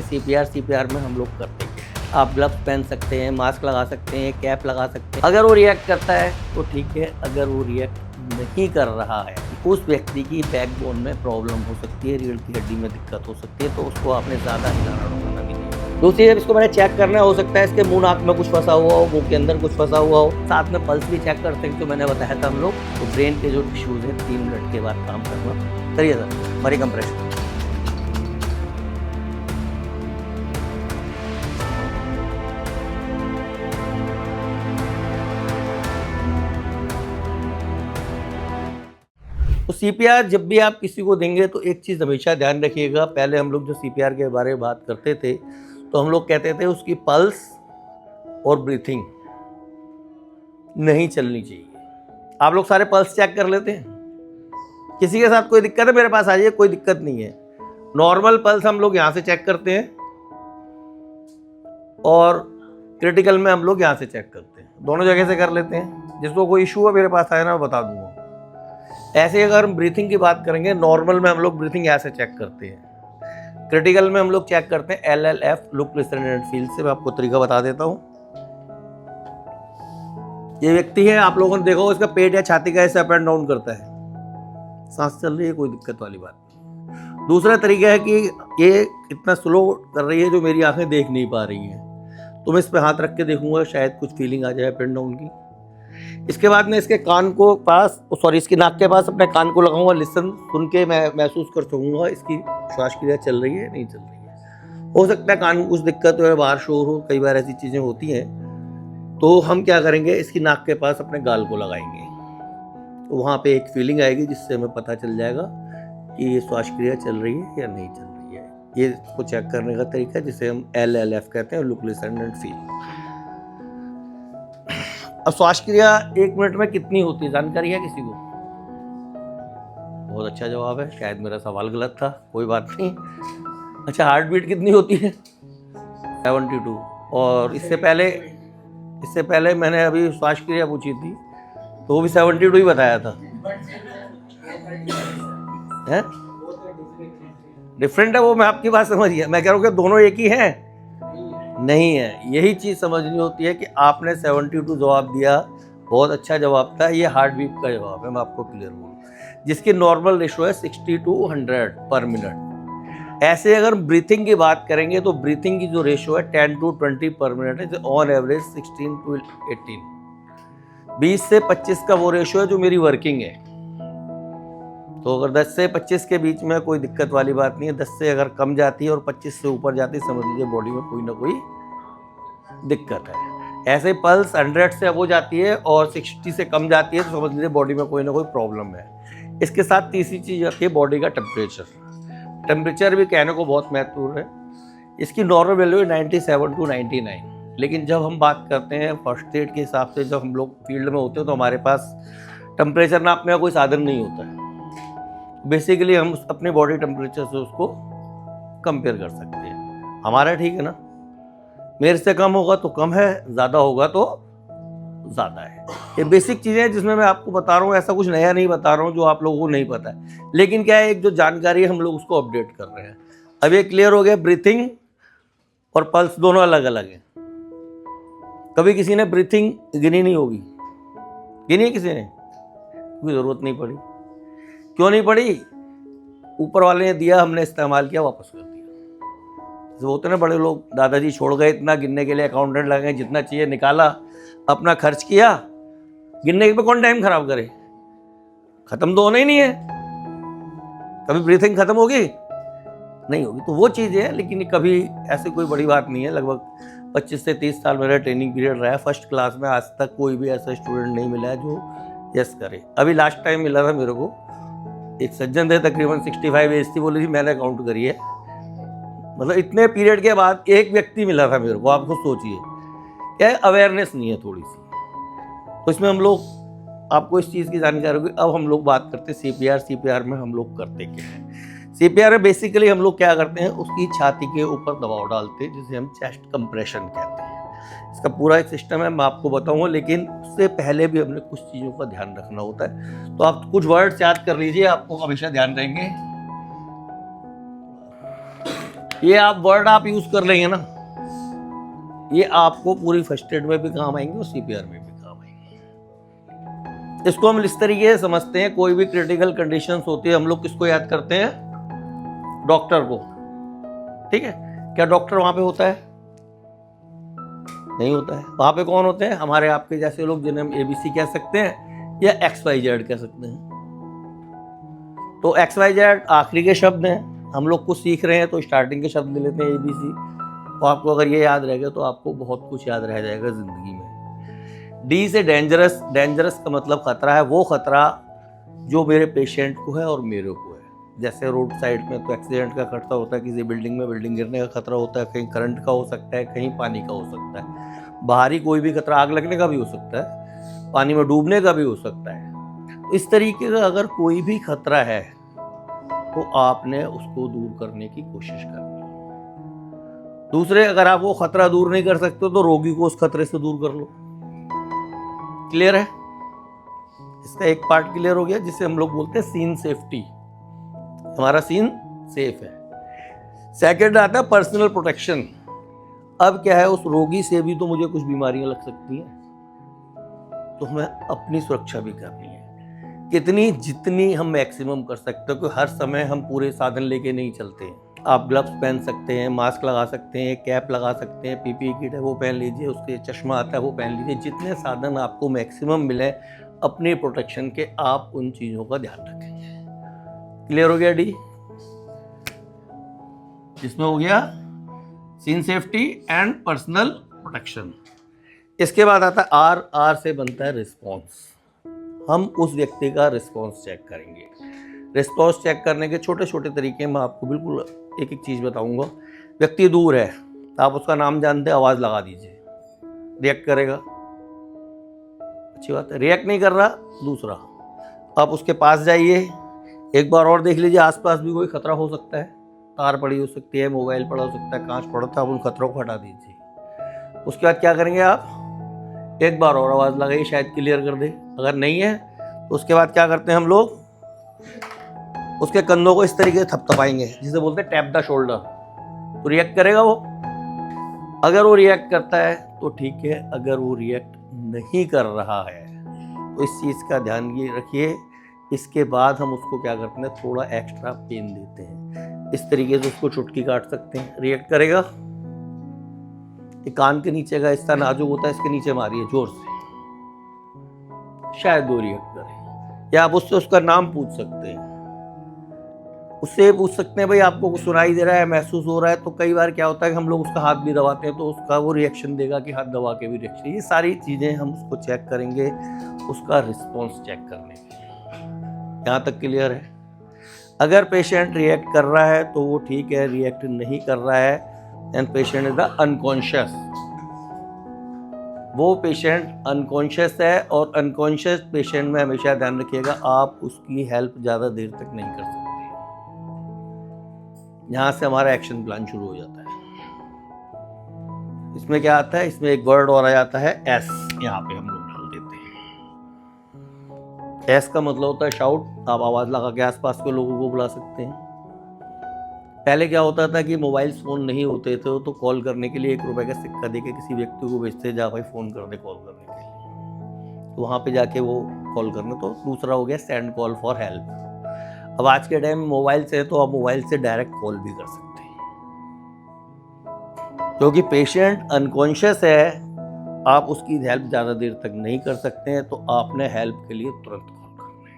सकते सीपीआर में हम लोग करते हैं। आप ग्लव्स पहन सकते हैं, मास्क लगा सकते हैं, कैप लगा सकते हैं। अगर वो रिएक्ट करता है तो ठीक है, अगर वो रिएक्ट नहीं कर रहा है उस व्यक्ति की बैकबोन में प्रॉब्लम हो सकती है, रीढ़ की हड्डी में दिक्कत हो सकती है, तो उसको आपने ज़्यादा हिलाना डुलाना भी नहीं। दूसरी जब इसको मैंने चेक करना हो सकता है इसके मुंह नाक में कुछ फंसा हुआ हो, मुंह के अंदर कुछ फंसा हुआ हो, साथ में पल्स भी चेक करते हैं। तो मैंने बताया था हम लोग तो ब्रेन के जो टिश्यूज़ हैं 3 मिनट के बाद काम करना। करिए सर हमारी कंप्रेशन। तो सीपीआर जब भी आप किसी को देंगे तो एक चीज़ हमेशा ध्यान रखिएगा। पहले हम लोग जो सीपीआर के बारे में बात करते थे तो हम लोग कहते थे उसकी पल्स और ब्रीथिंग नहीं चलनी चाहिए। आप लोग सारे पल्स चेक कर लेते हैं, किसी के साथ कोई दिक्कत है मेरे पास आ जाइए, कोई दिक्कत नहीं है। नॉर्मल पल्स हम लोग यहाँ से चेक करते हैं और क्रिटिकल में हम लोग यहाँ से चेक करते हैं, दोनों जगह से कर लेते हैं। जिसको कोई इशू है मेरे पास आए ना, मैं बता दूंगा। ऐसे अगर हम ब्रीथिंग की बात करेंगे, नॉर्मल में हम लोग ब्रीथिंग ऐसे चेक करते हैं, क्रिटिकल में हम लोग चेक करते हैं LLF look listen and feel से। मैं आपको तरीका बता देता हूँ। ये व्यक्ति है, आप लोगों ने देखा होगा इसका पेट या छाती का ऐसे अप एंड डाउन करता है, सांस चल रही है, कोई दिक्कत वाली बात नहीं। दूसरा तरीका है कि ये इतना स्लो कर रही है जो मेरी आंखें देख नहीं पा रही हैं, तो मैं इस पे हाथ रख के देखूंगा, शायद कुछ फीलिंग आ जाए अप एंड डाउन की। इसके बाद मैं इसके कान को पास इसकी नाक के पास अपने कान को लगाऊंगा, लिसन सुन के मैं महसूस कर सकूंगा इसकी श्वास क्रिया चल रही है नहीं चल रही है। हो सकता है कान में कुछ दिक्कत हो, बाहर शोर हो, कई बार ऐसी चीज़ें होती हैं। तो हम क्या करेंगे, इसकी नाक के पास अपने गाल को लगाएंगे, तो वहाँ पे एक फीलिंग आएगी जिससे हमें पता चल जाएगा कि ये श्वास क्रिया चल रही है या नहीं चल रही है। ये इसको चेक करने का तरीका जिसे हम LLF कहते हैं, लुक लिसन एंड फील। अब श्वास क्रिया 1 मिनट में कितनी होती है जानकारी है किसी को? बहुत अच्छा जवाब है, शायद मेरा सवाल गलत था, कोई बात नहीं। अच्छा, हार्ट बीट कितनी होती है? 72। और इससे पहले मैंने अभी श्वास क्रिया पूछी थी तो वो भी 72 ही बताया था। है डिफरेंट है वो, मैं आपकी बात समझ गया। मैं कह रहा हूँ कि दोनों एक ही हैं, नहीं है। यही चीज़ समझनी होती है कि आपने 72 जवाब दिया, बहुत अच्छा जवाब था। ये हार्ट बीट का जवाब है, मैं आपको क्लियर बोलूँ, जिसकी नॉर्मल रेशो है 60 to 100 पर मिनट। ऐसे अगर ब्रीथिंग की बात करेंगे तो ब्रीथिंग की जो रेशो है 10 to 20 पर मिनट है, ऑन एवरेज 16 to 18। 20 से 25 का वो रेशो है जो मेरी वर्किंग है। तो अगर 10 से 25 के बीच में कोई दिक्कत वाली बात नहीं है। 10 से अगर कम जाती है और 25 से ऊपर जाती है, समझ लीजिए बॉडी में कोई ना कोई दिक्कत है। ऐसे पल्स 100 से अब हो जाती है और 60 से कम जाती है, तो समझ लीजिए बॉडी में कोई ना कोई प्रॉब्लम है। इसके साथ तीसरी चीज़ आती है बॉडी का टेम्परेचर। टेम्परेचर भी कहने को बहुत महत्वपूर्ण है। इसकी नॉर्मल वैल्यू है 97 to 99, लेकिन जब हम बात करते हैं फर्स्ट एड के हिसाब से, जब हम लोग फील्ड में होते हैं तो हमारे पास टेम्परेचर नापने का कोई साधन नहीं होता है। बेसिकली हम अपने बॉडी टेम्परेचर से उसको कंपेयर कर सकते हैं। हमारा ठीक है ना, मेरे से कम होगा तो कम है, ज़्यादा होगा तो ज़्यादा है। ये बेसिक चीज़ें हैं जिसमें मैं आपको बता रहा हूँ, ऐसा कुछ नया नहीं बता रहा हूँ जो आप लोगों को नहीं पता है। लेकिन क्या है, एक जो जानकारी है हम लोग उसको अपडेट कर रहे हैं। अब ये क्लियर हो गया, ब्रीथिंग और पल्स दोनों अलग अलग हैं। कभी किसी ने ब्रीथिंग गिनी नहीं होगी, गिनी है किसी ने? कोई ज़रूरत नहीं पड़ी। क्यों नहीं पड़ी? ऊपर वाले ने दिया, हमने इस्तेमाल किया, वापस कर दिया। जो होते ना बड़े लोग, दादाजी छोड़ गए इतना गिनने के लिए, अकाउंटेंट लगे, जितना चाहिए निकाला, अपना खर्च किया, गिनने पे कौन टाइम खराब करे? खत्म तो होना ही नहीं है। कभी ब्रीथिंग खत्म होगी? नहीं होगी। तो वो चीज़ है, लेकिन कभी ऐसी कोई बड़ी बात नहीं है। लगभग 25 से 30 साल मेरा ट्रेनिंग पीरियड रहा है। फर्स्ट क्लास में आज तक कोई भी ऐसा स्टूडेंट नहीं मिला है जो यस करे। अभी लास्ट टाइम मिला था मेरे को, एक सज्जन थे, तकरीबन 65 एज थी, बोली थी मैंने काउंट करी है। मतलब इतने पीरियड के बाद एक व्यक्ति मिला था मेरे को। आप खुद सोचिए, क्या अवेयरनेस नहीं है थोड़ी सी। तो इसमें हम लोग, आपको इस चीज़ की जानकारी होगी। अब हम लोग बात करते हैं सीपीआर में हम लोग करते क्या है। सीपीआर में बेसिकली हम लोग क्या करते हैं, उसकी छाती के ऊपर दबाव डालते हैं, जिसे हम चेस्ट कंप्रेशन कहते हैं। इसका पूरा एक सिस्टम है, मैं आपको बताऊंगा, लेकिन उससे पहले भी हमने कुछ चीज़ों का ध्यान रखना होता है। तो आप कुछ वर्ड्स याद कर लीजिए, आपको हमेशा ध्यान रहेंगे। ये आप वर्ड आप यूज कर लेंगे ना, ये आपको पूरी फर्स्ट एड में भी काम आएंगे और सीपीआर में भी काम आएंगे। इसको हम इस तरीके से समझते हैं, कोई भी क्रिटिकल कंडीशंस होती है हम लोग किसको याद करते हैं? डॉक्टर को। ठीक है, क्या डॉक्टर वहां पे होता है? नहीं होता है। वहां पे कौन होते हैं? हमारे आपके जैसे लोग, जिन्हें हम एबीसी कह सकते हैं या XYZ कह सकते हैं। तो XYZ आखिरी के शब्द हैं, हम लोग कुछ सीख रहे हैं तो स्टार्टिंग के शब्द ले लेते हैं ABC। तो आपको अगर ये याद रहेगा तो आपको बहुत कुछ याद रह जाएगा जिंदगी में। D से डेंजरस। डेंजरस का मतलब खतरा है, वो खतरा जो मेरे पेशेंट को है और मेरे को है। जैसे रोड साइड में तो एक्सीडेंट का खतरा होता है, किसी बिल्डिंग में बिल्डिंग गिरने का खतरा होता है, कहीं करंट का हो सकता है, कहीं पानी का हो सकता है। बाहरी कोई भी खतरा, आग लगने का भी हो सकता है, पानी में डूबने का भी हो सकता है। तो इस तरीके का अगर कोई भी खतरा है तो आपने उसको दूर करने की कोशिश करनी है। दूसरे, अगर आप वो खतरा दूर नहीं कर सकते तो रोगी को उस खतरे से दूर कर लो। क्लियर है? इसका एक पार्ट क्लियर हो गया, जिसे हम लोग बोलते हैं सीन सेफ्टी। हमारा सीन सेफ है। सेकंड आता है पर्सनल प्रोटेक्शन। अब क्या है, उस रोगी से भी तो मुझे कुछ बीमारियां लग सकती हैं, तो हमें अपनी सुरक्षा भी करनी है। कितनी, जितनी हम मैक्सिमम कर सकते हो, क्योंकि हर समय हम पूरे साधन लेके नहीं चलते हैं। आप ग्लव्स पहन सकते हैं, मास्क लगा सकते हैं, कैप लगा सकते हैं, पीपीई किट है वो पहन लीजिए, उसके चश्मा आता है वो पहन लीजिए। जितने साधन आपको मैक्सिमम मिले अपने प्रोटेक्शन के, आप उन चीज़ों का ध्यान रखेंगे। क्लियर हो गया? डी इसमें हो गया scene safety and personal protection. इसके बाद आता है आर। आर से बनता है रिस्पॉन्स। हम उस व्यक्ति का रिस्पॉन्स चेक करेंगे। रिस्पॉन्स चेक करने के छोटे छोटे तरीके मैं आपको बिल्कुल एक एक चीज़ बताऊंगा। व्यक्ति दूर है, आप उसका नाम जानते हैं, आवाज़ लगा दीजिए, रिएक्ट करेगा, अच्छी बात है। रिएक्ट नहीं कर रहा, दूसरा, आप उसके पास जाइए, एक बार और देख लीजिए आसपास भी कोई खतरा हो सकता है, तार पड़ी हो सकती है, मोबाइल पड़ा हो सकता है, कांच पड़ा था, आप उन खतरों को हटा दीजिए। उसके बाद क्या करेंगे आप? एक बार और आवाज़ लगाइए, शायद क्लियर कर दे। अगर नहीं है तो उसके बाद क्या करते हैं हम लोग? उसके कंधों को इस तरीके से थपथपाएंगे, जिसे बोलते हैं टैप द शोल्डर। तो रिएक्ट करेगा वो। अगर वो रिएक्ट करता है तो ठीक है, अगर वो रिएक्ट नहीं कर रहा है तो इस चीज़ का ध्यान ये रखिए। इसके बाद हम उसको क्या करते हैं? थोड़ा एक्स्ट्रा पेन देते हैं। इस तरीके से उसको चुटकी काट सकते हैं। रिएक्ट करेगा। ये कान के नीचे का हिस्सा नाजुक होता है, इसके नीचे मारिए जोर से, शायद वो रिएक्ट करे। या आप उससे उसका नाम पूछ सकते हैं, उससे पूछ सकते हैं भाई आपको कुछ सुनाई दे रहा है, महसूस हो रहा है? तो कई बार क्या होता है कि हम लोग उसका हाथ भी दबाते हैं तो उसका वो रिएक्शन देगा कि हाथ दबा के भी रिएक्शन। ये सारी चीज़ें हम उसको चेक करेंगे, उसका रिस्पॉन्स चेक करने के। यहाँ तक क्लियर है? अगर पेशेंट रिएक्ट कर रहा है तो वो ठीक है, रिएक्ट नहीं कर रहा है and patient is the unconscious. वो पेशेंट अनकॉन्शियस है, और अनकॉन्शियस पेशेंट में हमेशा ध्यान रखिएगा आप उसकी हेल्प ज़्यादा देर तक नहीं कर सकते। यहाँ से हमारा एक्शन प्लान शुरू हो जाता है। इसमें क्या आता है? इसमें एक वर्ड और आ जाता है एस। यहाँ पे हम लोग डाल देते हैं। एस का मतलब होता है शाउट। आप आवाज़ लगा के आसपास के लोगों को बुला सकते हैं। पहले क्या होता था कि मोबाइल फ़ोन नहीं होते थे तो कॉल करने के लिए 1 रुपए का सिक्का दे के किसी व्यक्ति को भेजते, जा भाई फ़ोन कर दे कॉल करने के लिए, तो वहाँ पे जाके वो कॉल करना। तो दूसरा हो गया सेंड कॉल फॉर हेल्प। अब आज के टाइम मोबाइल से है तो आप मोबाइल से डायरेक्ट कॉल भी कर सकते हैं। क्योंकि पेशेंट अनकॉन्शियस है, आप उसकी हेल्प ज़्यादा देर तक नहीं कर सकते हैं, तो आपने हेल्प के लिए तुरंत कॉल करना है।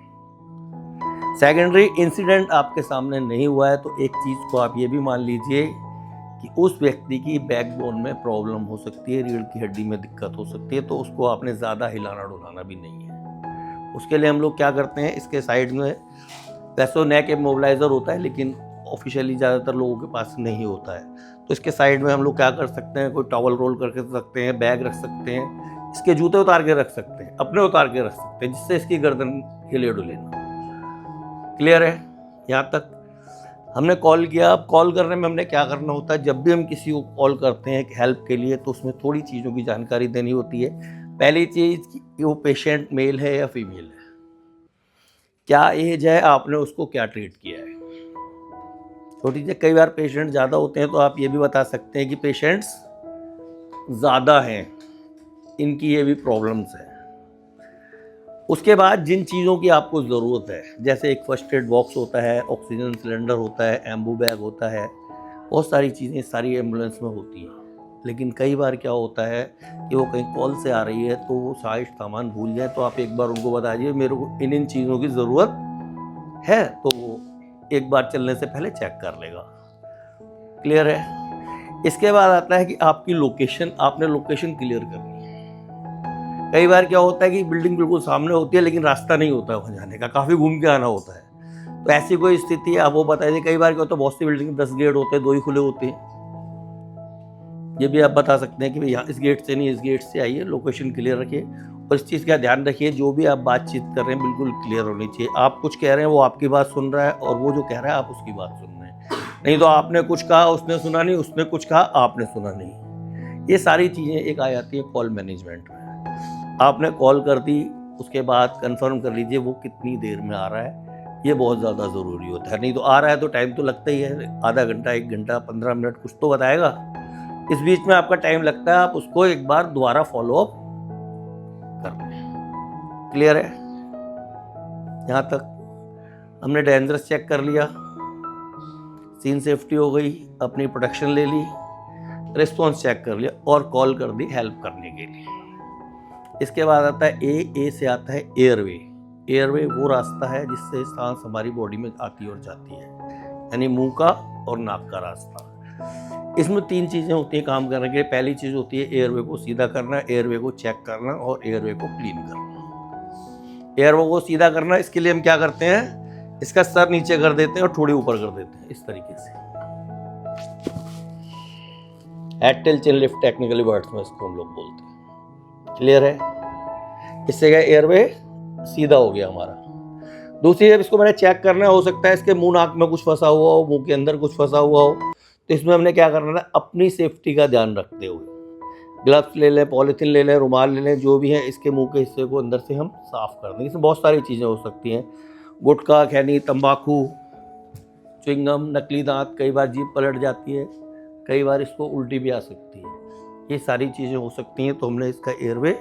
सेकेंडरी इंसिडेंट आपके सामने नहीं हुआ है तो एक चीज़ को आप ये भी मान लीजिए कि उस व्यक्ति की बैकबोन में प्रॉब्लम हो सकती है, रीढ़ की हड्डी में दिक्कत हो सकती है, तो उसको आपने ज़्यादा हिलाना डुलाना भी नहीं है। उसके लिए हम लोग क्या करते हैं, इसके साइड में वैसे नेक इमोबिलाइजर होता है लेकिन ऑफिशियली ज़्यादातर लोगों के पास नहीं होता है, तो इसके साइड में हम लोग क्या कर सकते हैं, कोई टॉवल रोल करके रख सकते हैं, बैग रख सकते हैं, इसके जूते उतार के रख सकते हैं, अपने उतार के रख सकते हैं, जिससे इसकी गर्दन हिले डुले ना। क्लियर है? यहाँ तक हमने कॉल किया। अब कॉल करने में हमने क्या करना होता है, जब भी हम किसी को कॉल करते हैं हेल्प के लिए तो उसमें थोड़ी चीज़ों की जानकारी देनी होती है। पहली चीज़ कि वो पेशेंट मेल है या फीमेल है, क्या एज है, आपने उसको क्या ट्रीट किया है, छोटी सी कई बार पेशेंट ज़्यादा होते हैं तो आप ये भी बता सकते हैं कि पेशेंट्स ज़्यादा हैं, इनकी ये भी प्रॉब्लम्स हैं। उसके बाद जिन चीज़ों की आपको ज़रूरत है, जैसे एक फर्स्ट एड बॉक्स होता है, ऑक्सीजन सिलेंडर होता है, एम्बू बैग होता है, बहुत सारी चीज़ें सारी एम्बुलेंस में होती हैं। लेकिन कई बार क्या होता है कि वो कहीं कॉल से आ रही है तो वो सारा सामान भूल जाए, तो आप एक बार उनको बता दीजिए मेरे को इन चीज़ों की ज़रूरत है, तो वो एक बार चलने से पहले चेक कर लेगा। क्लियर है। इसके बाद आता है कि आपकी लोकेशन, आपने लोकेशन क्लियर करनी है। कई बार क्या होता है कि बिल्डिंग बिल्कुल सामने होती है लेकिन रास्ता नहीं होता है वहाँ जाने का, काफ़ी घूम के आना होता है। तो ऐसी कोई स्थिति है, आप वो बताइए। कई बार क्या होता है बहुत सी बिल्डिंग 10 गेट होते हैं, 2 ही खुले होते हैं। ये भी आप बता सकते हैं कि भैया इस गेट से नहीं इस गेट से आइए, लोकेशन क्लियर रखिए। और इस चीज़ का ध्यान रखिए, जो भी आप बातचीत कर रहे हैं बिल्कुल क्लियर होनी चाहिए। आप कुछ कह रहे हैं वो आपकी बात सुन रहा है और वो जो कह रहा है आप उसकी बात सुन रहे हैं। नहीं तो आपने कुछ कहा उसने सुना नहीं, उसने कुछ कहा आपने सुना नहीं। ये सारी चीज़ें एक आ जाती है कॉल मैनेजमेंट में। आपने कॉल कर दी, उसके बाद कंफर्म कर लीजिए वो कितनी देर में आ रहा है। ये बहुत ज़्यादा ज़रूरी होता है। नहीं तो आ रहा है तो टाइम तो लगता ही है, आधा घंटा 1 घंटा 15 मिनट कुछ तो बताएगा। इस बीच में आपका टाइम लगता है, आप उसको एक बार दोबारा फॉलोअप कर लें। क्लियर है। यहाँ तक हमने डेंजरस चेक कर लिया, सीन सेफ्टी हो गई, अपनी प्रोटेक्शन ले ली, रिस्पॉन्स चेक कर लिया और कॉल कर दी हेल्प करने के लिए। इसके बाद आता है ए से आता है एयरवे। एयरवे वो रास्ता है जिससे सांस हमारी बॉडी में आती और जाती है, यानी मुंह का और नाक का रास्ता। इसमें 3 चीज़ें होती हैं काम करने के लिए। पहली चीज़ होती है एयरवे को सीधा करना, एयरवे को चेक करना और एयरवे को क्लीन करना। एयरवे को सीधा करना, इसके लिए हम क्या करते हैं, इसका सर नीचे कर देते हैं और थोड़ी ऊपर कर देते हैं, इस तरीके से। हेड टेल चिन लिफ्ट टेक्निकली वर्ड्स में इसको हम लोग बोलते हैं। क्लियर है। इससे क्या एयरवे सीधा हो गया हमारा। दूसरी जब इसको मैंने चेक करना है, हो सकता है इसके मुंह नाक में कुछ फंसा हुआ हो, मुंह के अंदर कुछ फंसा हुआ हो, तो इसमें हमने क्या करना है, अपनी सेफ्टी का ध्यान रखते हुए ग्लव्स ले लें, पॉलीथीन ले लें, रुमाल ले लें, जो भी है इसके मुंह के हिस्से को अंदर से हम साफ कर देंगे। इसमें बहुत सारी चीज़ें हो सकती हैं, गुटखा, खैनी, तंबाकू, च्युइंगम, नकली दांत, कई बार जीभ पलट जाती है, कई बार इसको उल्टी भी आ सकती है, ये सारी चीज़ें हो सकती हैं। तो हमने इसका एयरवे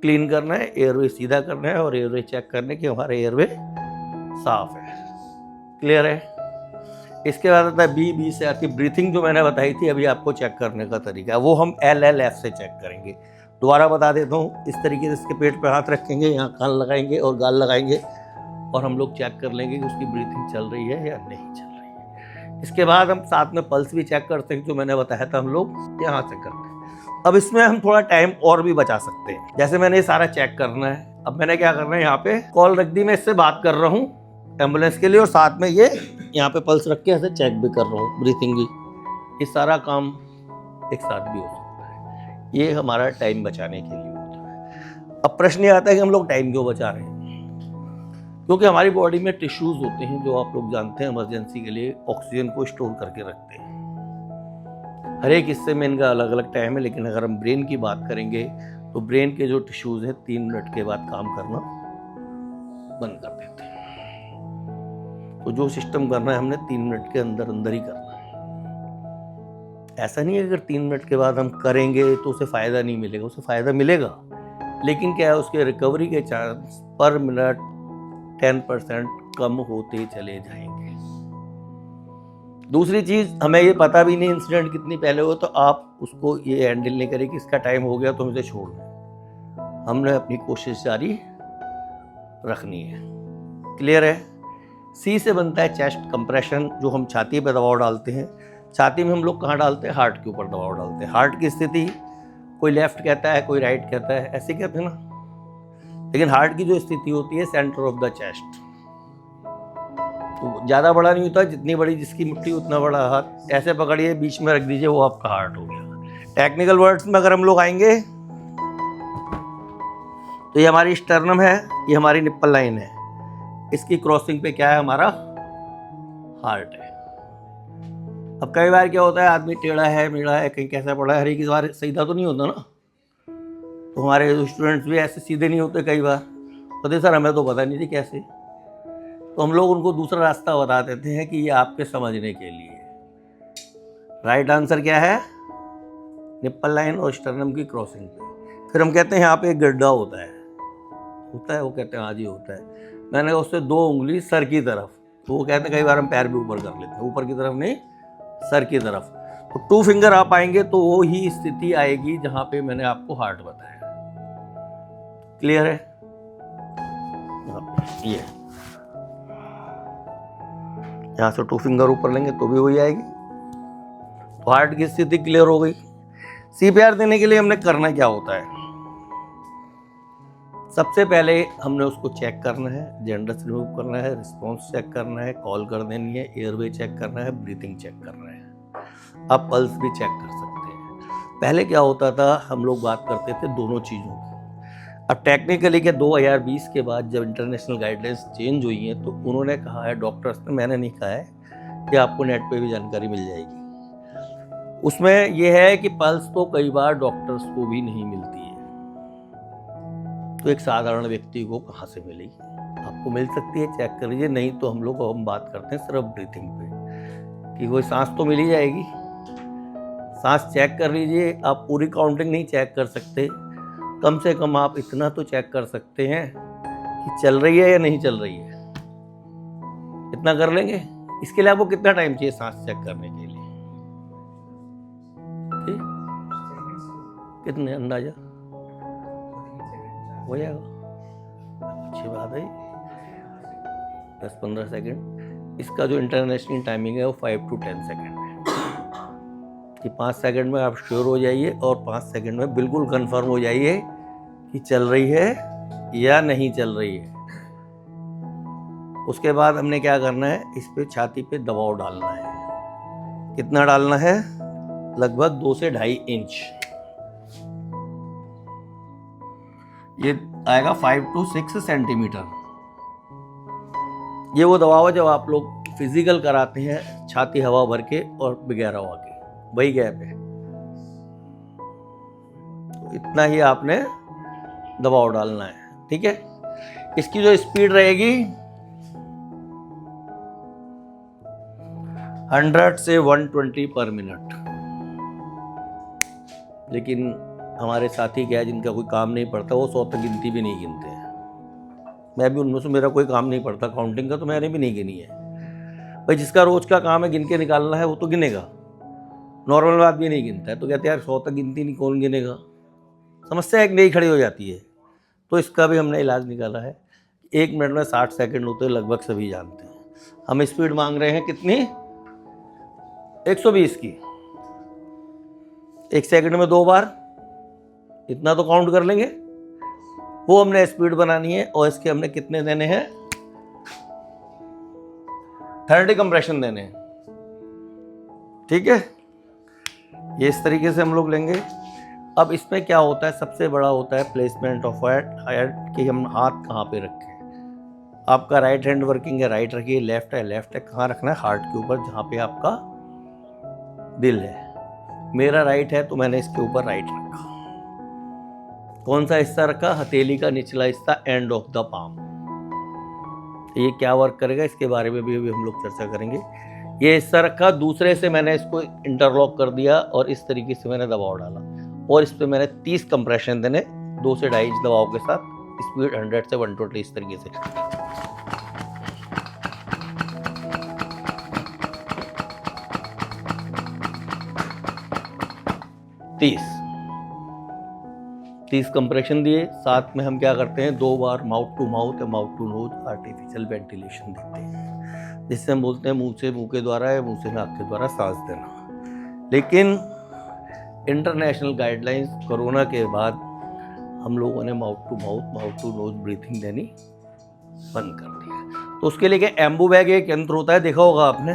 क्लीन करना है, एयरवे सीधा करना है और एयरवे चेक करना है कि हमारा एयरवे साफ है। क्लियर है। इसके बाद आता है बी से आती ब्रीथिंग, जो मैंने बताई थी अभी आपको चेक करने का तरीका, वो हम LLF से चेक करेंगे। दोबारा बता देता हूँ, इस तरीके से इसके पेट पे हाथ रखेंगे, यहाँ कान लगाएंगे और गाल लगाएंगे और हम लोग चेक कर लेंगे कि उसकी ब्रीथिंग चल रही है या नहीं चल रही है। इसके बाद हम साथ में पल्स भी चेक करते हैं, जो मैंने बताया था हम लोग यहाँ से करते हैं। अब इसमें हम थोड़ा टाइम और भी बचा सकते हैं। जैसे मैंने ये सारा चेक करना है, अब मैंने क्या करना है, यहाँ पे कॉल रख दी, मैं इससे बात कर रहा हूँ एम्बुलेंस के लिए और साथ में ये यहाँ पे पल्स रख के ऐसे चेक भी कर रहा हूँ, ब्रीथिंग भी। ये सारा काम एक साथ भी हो सकता है। ये हमारा टाइम बचाने के लिए होता है। अब प्रश्न ये आता है कि हम लोग टाइम क्यों बचा रहे हैं, क्योंकि हमारी बॉडी में टिश्यूज होते हैं जो आप लोग जानते हैं इमरजेंसी के लिए ऑक्सीजन को स्टोर करके रखते हैं। हर एक हिस्से में इनका अलग अलग टाइम है, लेकिन अगर हम ब्रेन की बात करेंगे तो ब्रेन के जो टिश्यूज हैं 3 मिनट के बाद काम करना बंद कर देते हैं। तो जो सिस्टम करना है हमने 3 मिनट के अंदर अंदर ही करना है। ऐसा नहीं है अगर 3 मिनट के बाद हम करेंगे तो उसे फ़ायदा नहीं मिलेगा, उसे फ़ायदा मिलेगा, लेकिन क्या है उसके रिकवरी के चांस पर मिनट 10% कम होते चले जाएंगे। दूसरी चीज़, हमें ये पता भी नहीं इंसिडेंट कितनी पहले हो, तो आप उसको ये हैंडल नहीं करें कि इसका टाइम हो गया तो हम इसे छोड़ दें। हमने अपनी कोशिश जारी रखनी है। क्लियर है। सी से बनता है चेस्ट कंप्रेशन, जो हम छाती पे दबाव डालते हैं। छाती में हम लोग कहाँ डालते हैं, हार्ट के ऊपर दबाव डालते हैं। हार्ट की स्थिति कोई लेफ्ट कहता है, कोई राइट कहता है, ऐसे कहते हैं ना, लेकिन हार्ट की जो स्थिति होती है सेंटर ऑफ द चेस्ट। तो ज़्यादा बड़ा नहीं होता, जितनी बड़ी जिसकी मुट्ठी उतना बड़ा हाथ, ऐसे पकड़िए, बीच में रख दीजिए, वो आपका हार्ट हो गया। टेक्निकल वर्ड्स में अगर हम लोग आएंगे तो ये हमारी स्टर्नम है, ये हमारी निप्पल लाइन है, इसकी क्रॉसिंग पे क्या है, हमारा हार्ट है। अब कई बार क्या होता है, आदमी टेढ़ा है, मेढ़ा है, कहीं कैसा पड़ा है, हर एक बार सीधा तो नहीं होता ना। तो हमारे स्टूडेंट्स भी ऐसे सीधे नहीं होते कई बार, कहते सर हमें तो पता नहीं थी कैसे। तो हम लोग उनको दूसरा रास्ता बता देते हैं कि ये आपके समझने के लिए। राइट आंसर क्या है? निप्पल लाइन और स्टर्नम की क्रॉसिंग पे। फिर हम कहते हैं यहाँ पे एक गड्ढा होता है वो कहते हैं हाँ जी होता है। मैंने उससे 2 उंगली सर की तरफ, तो वो कहते हैं कई बार हम पैर भी ऊपर कर लेते हैं, ऊपर की तरफ नहीं सर की तरफ। तो 2 फिंगर आप आएंगे तो वो ही स्थिति आएगी जहाँ पे मैंने आपको हार्ट बताया। क्लियर है? ये यहाँ से 2 फिंगर ऊपर लेंगे तो भी वही आएगी। तो हार्ट की स्थिति क्लियर हो गई। सीपीआर देने के लिए हमने करना क्या होता है? सबसे पहले हमने उसको चेक करना है, जेंडस रिमूव करना है, रिस्पॉन्स चेक करना है, कॉल कर देनी है, एयरवे चेक करना है, ब्रीथिंग चेक करना है। आप पल्स भी चेक कर सकते हैं। पहले क्या होता था, हम लोग बात करते थे दोनों चीज़ों की। अब टेक्निकली के 2020 के बाद जब इंटरनेशनल गाइडलाइंस चेंज हुई हैं तो उन्होंने कहा है, डॉक्टर्स ने, मैंने नहीं कहा है, कि आपको नेट पे भी जानकारी मिल जाएगी। उसमें यह है कि पल्स तो कई बार डॉक्टर्स को भी नहीं मिलती है, तो एक साधारण व्यक्ति को कहाँ से मिलेगी? आपको मिल सकती है, चेक कर लीजिए। नहीं तो हम बात करते हैं सिर्फ ब्रीथिंग पे कि कोई सांस तो मिल ही जाएगी। सांस चेक कर लीजिए। आप पूरी काउंटिंग नहीं चेक कर सकते, कम से कम आप इतना तो चेक कर सकते हैं कि चल रही है या नहीं चल रही है। इतना कर लेंगे। इसके लिए आपको कितना टाइम चाहिए सांस चेक करने के लिए? कितने अंदाजा हो जाएगा? अच्छी बात है, 10-15 सेकेंड। इसका जो इंटरनेशनल टाइमिंग है वो 5 to 10 सेकेंड है कि 5 सेकेंड में आप श्योर हो जाइए और 5 सेकेंड में बिल्कुल कंफर्म हो जाइए कि चल रही है या नहीं चल रही है। उसके बाद हमने क्या करना है, इस पे छाती पे दबाव डालना है। कितना डालना है? लगभग 2 से 2.5 इंच। ये आएगा 5 to 6 सेंटीमीटर। ये वो दबाव है जब आप लोग फिजिकल कराते हैं, छाती हवा भर के और बगैर हवा के, वही गैप है। तो इतना ही आपने दबाव डालना है, ठीक है। इसकी जो स्पीड रहेगी 100 से 120 पर मिनट। लेकिन हमारे साथी क्या है, जिनका कोई काम नहीं पड़ता, वो 100 तक गिनती भी नहीं गिनते हैं। मैं भी उनमें से, मेरा कोई काम नहीं पड़ता काउंटिंग का, तो मैंने भी नहीं गिनी है भाई। जिसका रोज का काम है गिन के निकालना है वो तो गिनेगा, नॉर्मल बात भी नहीं गिनता है। तो कहते हैं यार 100 तक गिनती नहीं, कौन गिनेगा? समस्या एक नई खड़ी हो जाती है। तो इसका भी हमने इलाज निकाला है। 1 मिनट में 60 सेकंड होते हैं, लगभग सभी जानते हैं। हम स्पीड मांग रहे हैं कितनी? 120 की। 1 सेकंड में 2 बार, इतना तो काउंट कर लेंगे। वो हमने स्पीड बनानी है और इसके हमने कितने देने हैं? 30 कंप्रेशन देने हैं, ठीक है। ये इस तरीके से हम लोग लेंगे। अब इसमें क्या होता है, सबसे बड़ा होता है प्लेसमेंट ऑफ हेड, कि हम हाथ कहाँ पे रखें। आपका राइट हैंड वर्किंग है, राइट रखिए, लेफ्ट है, कहाँ रखना है? हार्ट के ऊपर, जहाँ पे आपका दिल है। मेरा राइट है तो मैंने इसके ऊपर राइट रखा। कौन सा हिस्सा रखा? हथेली का निचला हिस्सा, एंड ऑफ द पाम। ये क्या वर्क करेगा इसके बारे में भी हम लोग चर्चा करेंगे। ये हिस्सा रखा, दूसरे से मैंने इसको इंटरलॉक कर दिया और इस तरीके से मैंने दबाव डाला और इस पे मैंने 30 कंप्रेशन देने 2 से 2.5 इंच दबाव के साथ। स्पीड 100 से 120 इस तरीके से। 30 कंप्रेशन दिए। साथ में हम क्या करते हैं, 2 बार माउथ टू माउथ या mouth to nose artificial ventilation देते हैं, जिससे हम बोलते हैं मुंह से मुंह के द्वारा या मुंह से नाक के द्वारा सांस देना। लेकिन इंटरनेशनल गाइडलाइंस कोरोना के बाद हम लोगों ने माउथ टू नोज ब्रीथिंग देनी बंद कर दी है। तो उसके लिए एम्बू बैग एक यंत्र होता है, देखा होगा आपने।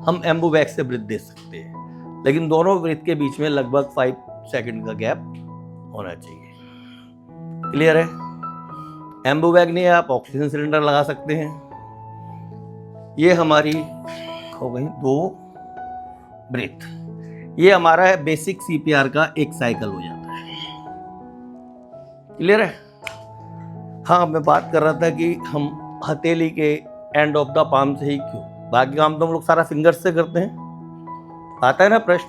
हम एम्बू बैग से ब्रीथ दे सकते हैं, लेकिन दोनों ब्रीथ के बीच में लगभग 5 सेकंड का गैप होना चाहिए। क्लियर है? एम्बू बैग नहीं है, आप ऑक्सीजन सिलेंडर लगा सकते हैं। ये हमारी हो गई 2 ब्रीथ। ये हमारा है बेसिक सीपीआर का एक साइकिल हो जाता है। क्लियर है? हाँ, मैं बात कर रहा था कि हम हथेली के एंड ऑफ द पाम से ही क्यों? बाकी काम तो हम लोग सारा फिंगर्स से करते हैं। आता है ना प्रश्न?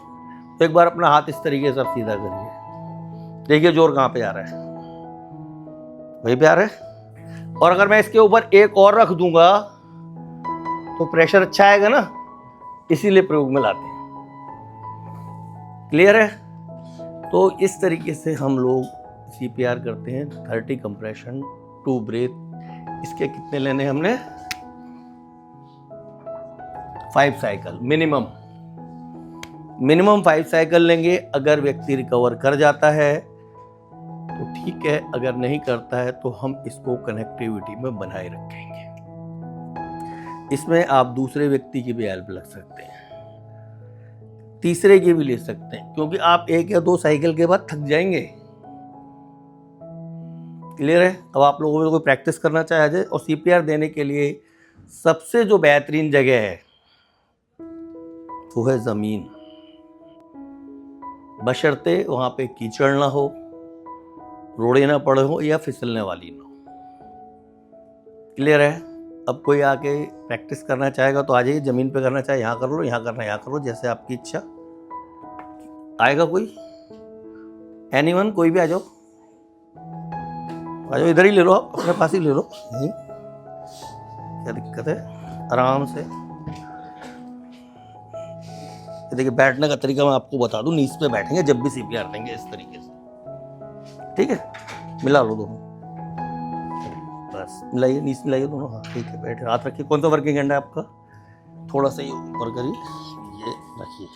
तो एक बार अपना हाथ इस तरीके से सीधा करिए, देखिए जोर कहाँ पे आ रहा है, वही पे आ रहा है। और अगर मैं इसके ऊपर एक और रख दूंगा तो प्रेशर अच्छा आएगा ना, इसीलिए प्रयोग में लाते हैं। क्लियर है? तो इस तरीके से हम लोग CPR करते हैं। 30 कंप्रेशन, 2 ब्रेथ। इसके कितने लेने हमने? 5 साइकिल मिनिमम 5 साइकिल लेंगे। अगर व्यक्ति रिकवर कर जाता है तो ठीक है, अगर नहीं करता है तो हम इसको कनेक्टिविटी में बनाए रखेंगे। इसमें आप दूसरे व्यक्ति की भी हेल्प लग सकते हैं, तीसरे की भी ले सकते हैं, क्योंकि आप 1 या 2 साइकिल के बाद थक जाएंगे। क्लियर है? अब आप लोगों को कोई प्रैक्टिस करना चाहे और CPR देने के लिए सबसे जो बेहतरीन जगह है वो है जमीन, बशर्ते वहां पे कीचड़ ना हो, रोड़े ना पड़े हो या फिसलने वाली ना हो। क्लियर है? अब कोई आके प्रैक्टिस करना चाहेगा तो आ जाइए, जमीन पे करना चाहे यहाँ कर लो, यहाँ करना यहाँ करो, जैसे आपकी इच्छा। आएगा कोई? एनीवन? कोई भी आ जाओ, इधर ही ले लो, आप अपने पास ही ले लो। नहीं क्या दिक्कत है? आराम से। देखिए बैठने का तरीका मैं आपको बता दूं, नीस पे बैठेंगे जब भी CPR देंगे, इस तरीके से। ठीक है? मिला लो दोनों, बस मिलाइए, नीस मिलाइए दोनों। हाँ ठीक है, बैठे, हाथ रखिए। कौन सा वर्किंग हैंड है आपका? थोड़ा सा ये ऊपर करिए, ये रखिए,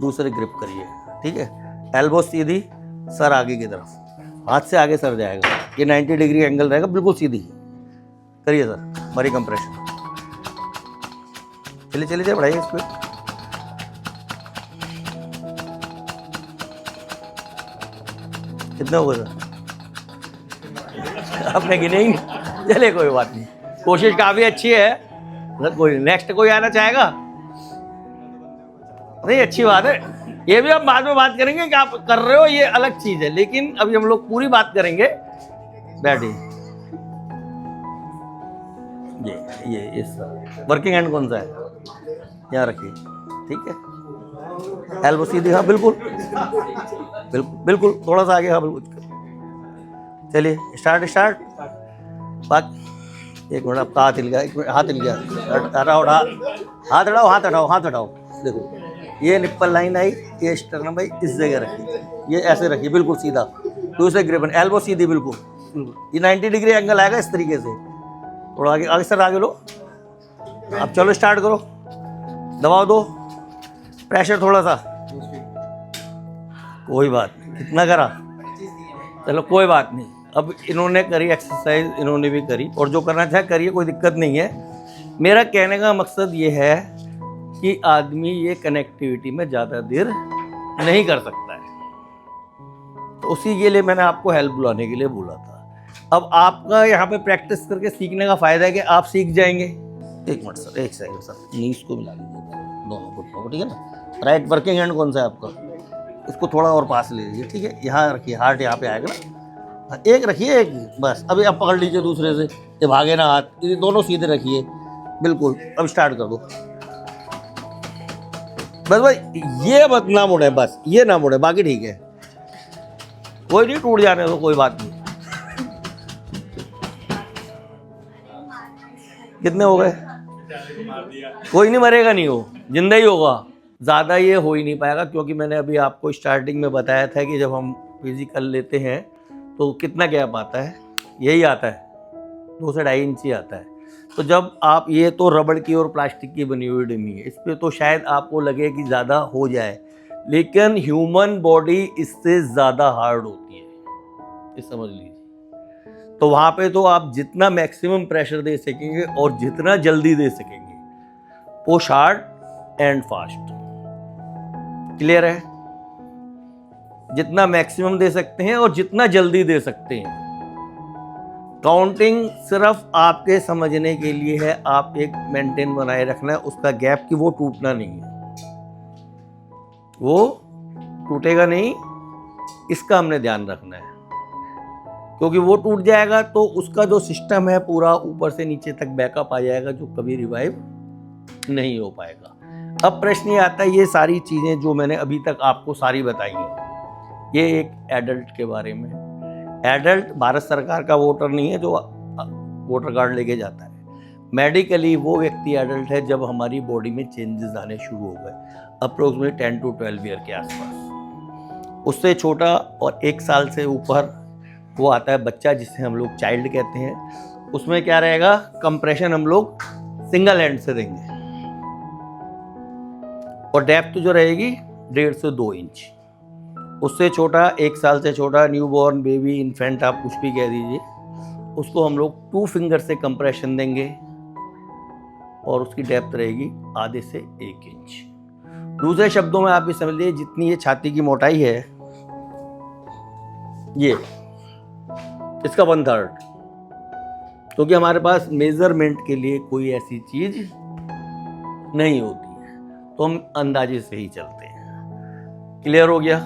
दूसरे ग्रिप करिए। ठीक है? एल्बो सीधी, सर आगे की तरफ, हाथ से आगे सर जाएगा, ये 90 डिग्री एंगल रहेगा, बिल्कुल सीधी करिए सर। बड़ी कंप्रेशन, चलिए चलिए चलिए, बढ़ाइए स्पीड। कितने हो गए सर? आपने गिने ही नहीं। चलिए कोई बात नहीं, कोशिश काफी अच्छी है। कोई नेक्स्ट कोई आना चाहेगा? नहीं, अच्छी बात है। ये भी हम बाद में बात करेंगे कि आप कर रहे हो, ये अलग चीज है, लेकिन अभी हम लोग पूरी बात करेंगे। बैठिए। ये इस वर्किंग हैंड कौन सा है? यहाँ रखिए। ठीक है? एल्बो सीधी, हाँ बिल्कुल बिल्कुल बिल्कुल, थोड़ा सा आगे, हाँ बिल्कुल। चलिए स्टार्ट। बात, एक मिनट, आपका हाथ हिल गया, एक मिनट, हाथ हिल गया, हाथ हटाओ। देखो ये निप्पल लाइन आई, ये स्टर्नम आई, इस जगह रखिए, ये ऐसे रखिए बिल्कुल सीधा, दूसरे ग्रिप, एल्बो सीधी बिल्कुल। ये 90 डिग्री एंगल आएगा इस तरीके से। थोड़ा आगे सर, आगे लो। अब चलो स्टार्ट करो, दबाव दो, प्रेशर थोड़ा सा। कोई बात नहीं, कितना करा? चलो कोई बात नहीं। अब इन्होंने करी एक्सरसाइज, इन्होंने भी करी, और जो करना चाहे करिए, कोई दिक्कत नहीं है। मेरा कहने का मकसद ये है कि आदमी ये कनेक्टिविटी में ज़्यादा देर नहीं कर सकता है, तो उसी के लिए मैंने आपको हेल्प बुलाने के लिए बोला था। अब आपका यहाँ पे प्रैक्टिस करके सीखने का फ़ायदा है कि आप सीख जाएंगे। एक मिनट सर, एक सेकंड सर, नीज को मिला लीजिए दोनों घुटनों को। ठीक है ना? राइट वर्किंग हैंड कौन सा है आपका? इसको थोड़ा और पास ले लीजिए। ठीक है? यहाँ रखिए, हार्ट यहाँ पे आएगा ना, एक रखिए, एक बस। अभी आप पकड़ लीजिए दूसरे से, ये भागे ना हाथ, ये दोनों सीधे रखिए बिल्कुल। अब स्टार्ट कर दो बस भाई, ये मत ना मुड़े, बस ये ना मुड़े, बाकी ठीक है, कोई नहीं, टूट जाने दो, कोई बात नहीं। कितने हो गए? कोई नहीं मरेगा, नहीं हो, जिंदा ही होगा। ज़्यादा ये हो ही नहीं पाएगा, क्योंकि मैंने अभी आपको स्टार्टिंग में बताया था कि जब हम फिजिकल लेते हैं तो कितना गैप आता है? यही आता है, 2 से 2.5 इंच ही आता है। तो जब आप, ये तो रबड़ की और प्लास्टिक की बनी हुई डमी है, इस पर तो शायद आपको लगे कि ज़्यादा हो जाए, लेकिन ह्यूमन बॉडी इससे ज़्यादा हार्ड होती है, ये समझ लीजिए। तो वहाँ पे तो आप जितना मैक्सिमम प्रेशर दे सकेंगे और जितना जल्दी दे सकेंगे, push hard and fast. Clear है? जितना मैक्सिमम दे सकते हैं और जितना जल्दी दे सकते हैं। काउंटिंग सिर्फ आपके समझने के लिए है, आप एक मेंटेन बनाए रखना है उसका गैप, कि वो टूटना नहीं है, वो टूटेगा नहीं, इसका हमने ध्यान रखना है। क्योंकि वो टूट जाएगा तो उसका जो सिस्टम है पूरा ऊपर से नीचे तक बैकअप आ जाएगा, जो कभी रिवाइव नहीं हो पाएगा। अब प्रश्न ये आता है, ये सारी चीज़ें जो मैंने अभी तक आपको सारी बताई हैं, ये एक एडल्ट के बारे में। एडल्ट भारत सरकार का वोटर नहीं है जो वोटर कार्ड लेके जाता है। मेडिकली वो व्यक्ति एडल्ट है जब हमारी बॉडी में चेंजेस आने शुरू हो गए, अप्रोक्सीमेट 10 to 12 ईयर के आसपास। उससे छोटा और 1 साल से ऊपर वो आता है बच्चा, जिसे हम लोग चाइल्ड कहते हैं। उसमें क्या रहेगा, कंप्रेशन हम लोग सिंगल हैंड से देंगे और डेप्थ जो रहेगी 1.5 से 2 इंच। उससे छोटा, 1 साल से छोटा, न्यूबॉर्न, बेबी, इन्फेंट, आप कुछ भी कह दीजिए, उसको हम लोग 2 फिंगर से कंप्रेशन देंगे और उसकी डेप्थ रहेगी आधे से 1 इंच। दूसरे शब्दों में आप ये समझ लीजिए, जितनी ये छाती की मोटाई है, ये इसका 1/3, क्योंकि हमारे पास मेजरमेंट के लिए कोई ऐसी चीज नहीं होती है, तो हम अंदाजे से ही चलते हैं। क्लियर हो गया?